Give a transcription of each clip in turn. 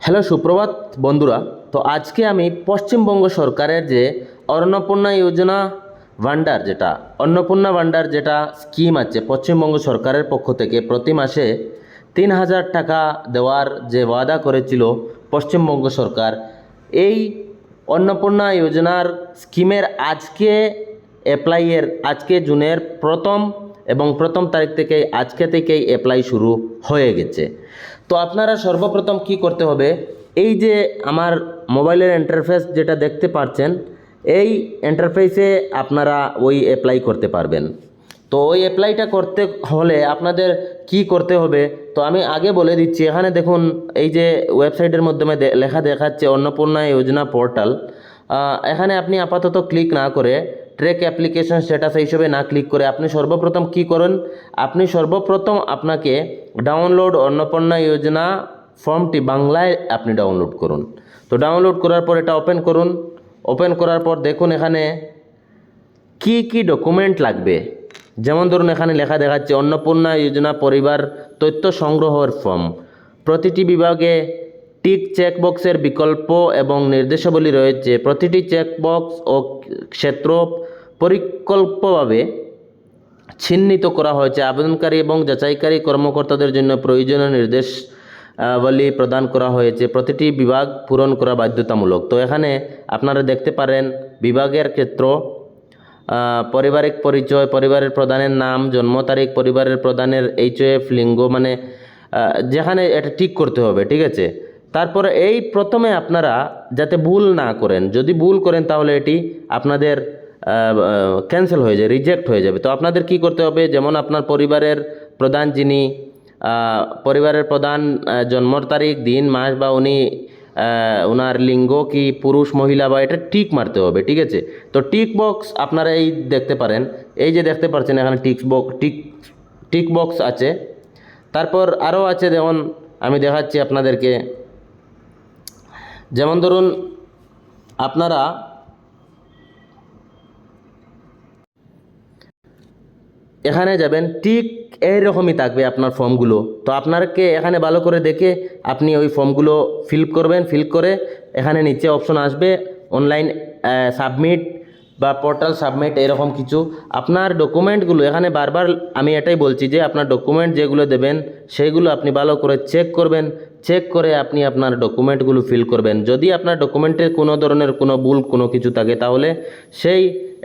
Hello সুপ্রভাত বন্ধুরা। তো আজকে আমি পশ্চিমবঙ্গ সরকারের যে অন্নপূর্ণা যোজনা ভান্ডার যেটা স্কিম আছে পশ্চিমবঙ্গ সরকারের পক্ষ থেকে প্রতি মাসে 3,000 টাকা দেওয়ার যে ওয়াদা করেছিল পশ্চিমবঙ্গ সরকার, এই অন্নপূর্ণা যোজনার স্কিমের আজকে জুনের প্রথম তারিখ থেকে আজকে থেকেই অ্যাপ্লাই শুরু হয়ে গেছে। তো আপনারা সর্বপ্রথম কি করতে হবে, এই যে আমার মোবাইলের ইন্টারফেস যেটা দেখতে পাচ্ছেন, এই ইন্টারফেসে আপনারা ওই অ্যাপ্লাই করতে পারবেন। তো ওই অ্যাপ্লাইটা করতে হলে আপনাদের কি করতে হবে, তো আমি আগে বলে দিচ্ছি। এখানে দেখুন, এই যে ওয়েবসাইটের মাধ্যমে লেখা দেখাচ্ছে অন্নপূর্ণা যোজনা পোর্টাল। এখানে আপনি আপাতত ক্লিক না করে ট্র্যাক অ্যাপ্লিকেশন স্ট্যাটাস হিসেবে না ক্লিক করে আপনি সর্বপ্রথম কি করুন, আপনাকে ডাউনলোড অন্নপূর্ণা যোজনা ফর্মটি বাংলায় আপনি ডাউনলোড করুন। তো ডাউনলোড করার পর এটা ওপেন করুন। ওপেন করার পর দেখুন এখানে কি ডকুমেন্ট লাগবে। যেমন ধরুন, এখানে লেখা দেখাচ্ছে অন্নপূর্ণা যোজনা পরিবার তথ্য সংগ্রহের ফর্ম। প্রতিটি বিভাগে টিক চেকবক্সের বিকল্প এবং নির্দেশাবলী রয়েছে। প্রতিটি চেকবক্স ও ক্ষেত্র পরিকল্পিতভাবে চিহ্নিত করা হয়েছে। আবেদনকারী এবং যাচাইকারী কর্মকর্তাদের জন্য প্রয়োজনীয় নির্দেশাবলী প্রদান করা হয়েছে। প্রতিটি বিভাগ পূরণ করা বাধ্যতামূলক। তো এখানে আপনারা দেখতে পারেন বিভাগের ক্ষেত্র, পারিবারিক পরিচয়, পরিবারের প্রধানের নাম, জন্ম তারিখ, পরিবারের প্রধানের HOF, লিঙ্গ, মানে যেখানে এটা ঠিক করতে হবে, ঠিক আছে। তারপরে এই প্রথমে আপনারা যাতে ভুল না করেন, যদি ভুল করেন তাহলে এটি আপনাদের ক্যান্সেল হয়ে যায়, রিজেক্ট হয়ে যাবে। তো আপনাদের কি করতে হবে, যেমন আপনার পরিবারের প্রধান যিনি, পরিবারের প্রধান জন্মর তারিখ, দিন, মাস, বা ওনার লিঙ্গ কি পুরুষ মহিলা, বা এটা টিক মারতে হবে, ঠিক আছে। তো টিক বক্স আপনারা এই দেখতে পারেন, এই যে দেখতে পাচ্ছেন এখানে টিক বক্স আছে। তারপর আরও আছে, যেমন আমি দেখাচ্ছি আপনাদেরকে। যেমন ধরুন, আপনারা এখানে যাবেন, ঠিক এইরকমই থাকবে আপনার ফর্মগুলো। তো আপনাকে এখানে ভালো করে দেখে আপনি ওই ফর্মগুলো ফিল করবেন। ফিল করে এখানে নিচে অপশন আসবে অনলাইন সাবমিট বা পোর্টাল সাবমিট, এরকম কিছু। আপনার ডকুমেন্টগুলো এখানে বারবার আমি এটাই বলছি যে আপনার ডকুমেন্ট যেগুলো দেবেন সেইগুলো আপনি ভালো করে চেক করবেন। চেক করে আপনি আপনার ডকুমেন্টগুলো ফিল করবেন। যদি আপনার ডকুমেন্টে কোনো ধরনের কোনো ভুল কোনো কিছু থাকে, তাহলে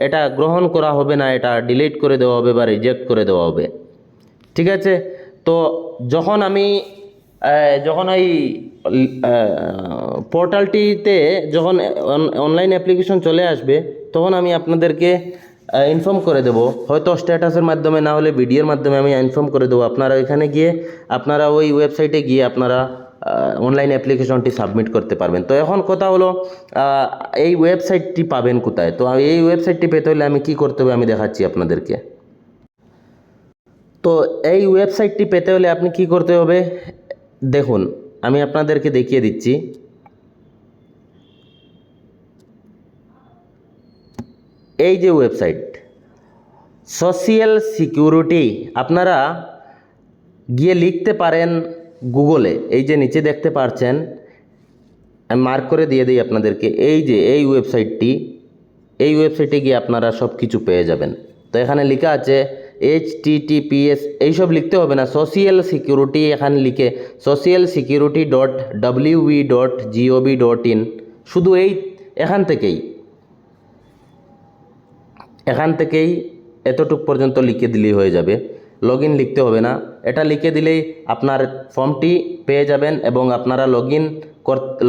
এটা গ্রহণ করা হবে না, এটা ডিলিট করে দেওয়া হবে বা রিজেক্ট করে দেওয়া হবে, ঠিক আছে। তো যখন এই পোর্টালটিতে যখন অনলাইন অ্যাপ্লিকেশন চলে আসবে, তখন আমি আপনাদেরকে ইনফর্ম করে দেবো, হয়তো স্ট্যাটাসের মাধ্যমে, না হলে ভিডিওর মাধ্যমে আমি ইনফর্ম করে দেবো। আপনারা এখানে গিয়ে আপনারা ওই ওয়েবসাইটে গিয়ে আপনারা অনলাইন অ্যাপ্লিকেশনটি সাবমিট করতে পারবেন। তো এখন কথা হলো, এই ওয়েবসাইটটি পাবেন কোথায়? তো এই ওয়েবসাইটটি পেতে হলে আমি কি করতে হবে আমি দেখাচ্ছি আপনাদেরকে। তো এই ওয়েবসাইটটি পেতে হলে আপনি কি করতে হবে, দেখুন আমি আপনাদেরকে দেখিয়ে দিচ্ছি। এই যে ওয়েবসাইট সোশিয়াল সিকিউরিটি, আপনারা গিয়ে লিখতে পারেন গুগলে, এই যে নিচে দেখতে পাচ্ছেন, আমি মার্ক করে দিয়ে দিই আপনাদেরকে। এই যে এই ওয়েবসাইটে গিয়ে আপনারা সব কিছু পেয়ে যাবেন। তো এখানে লেখা আছে HTTPS, এইসব লিখতে হবে না, সোশিয়াল সিকিউরিটি, এখানে লিখে socialsecurity.wv.gov.in, শুধু এখান থেকেই এতটুক পর্যন্ত লিখে দিলেই হয়ে যাবে। লগইন লিখতে হবে না, এটা লিখে দিলেই আপনার ফর্মটি পেয়ে যাবেন। এবং আপনারা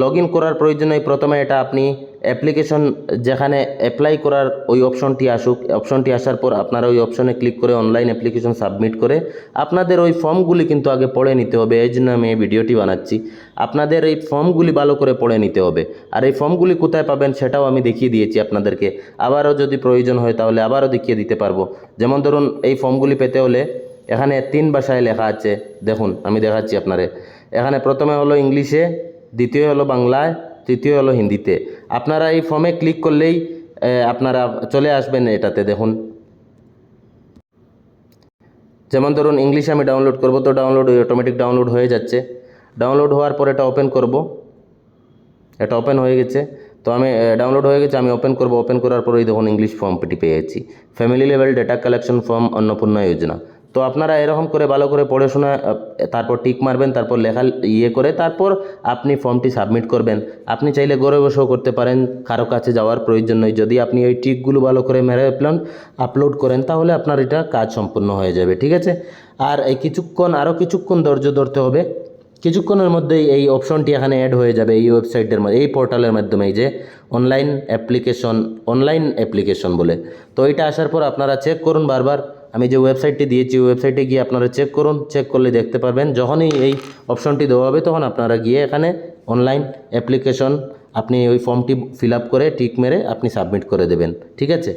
লগইন করার প্রয়োজনে প্রথমে এটা আপনি অ্যাপ্লিকেশন যেখানে অ্যাপ্লাই করার ওই অপশনটি আসার পর আপনারা ওই অপশনে ক্লিক করে অনলাইন অ্যাপ্লিকেশন সাবমিট করে আপনাদের ওই ফর্মগুলি কিন্তু আগে পড়ে নিতে হবে। এই জন্য আমি এই ভিডিওটি বানাচ্ছি। আপনাদের এই ফর্মগুলি ভালো করে পড়ে নিতে হবে। আর এই ফর্মগুলি কোথায় পাবেন সেটাও আমি দেখিয়ে দিয়েছি আপনাদেরকে। আবারও যদি প্রয়োজন হয় তাহলে আবারও দেখিয়ে দিতে পারবো। যেমন ধরুন, এই ফর্মগুলি পেতে হলে এখানে 3 ভাষায় লেখা আছে, দেখুন আমি দেখাচ্ছি আপনারে। এখানে প্রথমে হলো ইংলিশে, দ্বিতীয় হলো বাংলায়, তৃতীয় হলো হিন্দিতে। আপনারা এই ফর্মে ক্লিক করলেই আপনারা চলে আসবেন এটাতে। দেখুন, যেমন ধরুন ইংলিশে আমি ডাউনলোড করব, তো অটোমেটিক ডাউনলোড হয়ে যাচ্ছে। ডাউনলোড হওয়ার পর এটা ওপেন করব। এটা ওপেন হয়ে গেছে। তো আমি ডাউনলোড হয়ে গেছে, আমি ওপেন করব। ওপেন করার পরেই দেখুন ইংলিশ ফর্মটি পেয়েছি, family level data collection form Annapurna Yojana. তো আপনারা এরকম করে ভালো করে পড়াশোনা তারপর টিক মারবেন, তারপর লেখা করে তারপর আপনি ফর্মটি সাবমিট করবেন। আপনি চাইলে ঘরে বসেও করতে পারেন, কারো কাছে যাওয়ার প্রয়োজন নেই। যদি আপনি ওই টিকগুলো ভালো করে মেরে আপলোড করেন তাহলে আপনার এটা কাজ সম্পূর্ণ হয়ে যাবে, ঠিক আছে। আর এই আরও কিছুক্ষণ ধৈর্য ধরতে হবে। কিছুক্ষণের মধ্যেই এই অপশনটি এখানে অ্যাড হয়ে যাবে এই ওয়েবসাইটের মধ্যে, এই পোর্টালের মাধ্যমে, এই যে অনলাইন অ্যাপ্লিকেশন বলে। তো এটা আসার পর আপনারা চেক করুন বারবার। আমি যে ওয়েবসাইটটি দিয়েছি ওয়েবসাইটে গিয়ে আপনারা চেক করুন, চেক করলে দেখতে পারবেন যখনই এই অপশনটি দেওয়া হবে তখন আপনারা গিয়ে এখানে অনলাইন অ্যাপ্লিকেশন আপনি ওই ফর্মটি ফিল আপ করে টিক মেরে আপনি সাবমিট করে দেবেন, ঠিক আছে।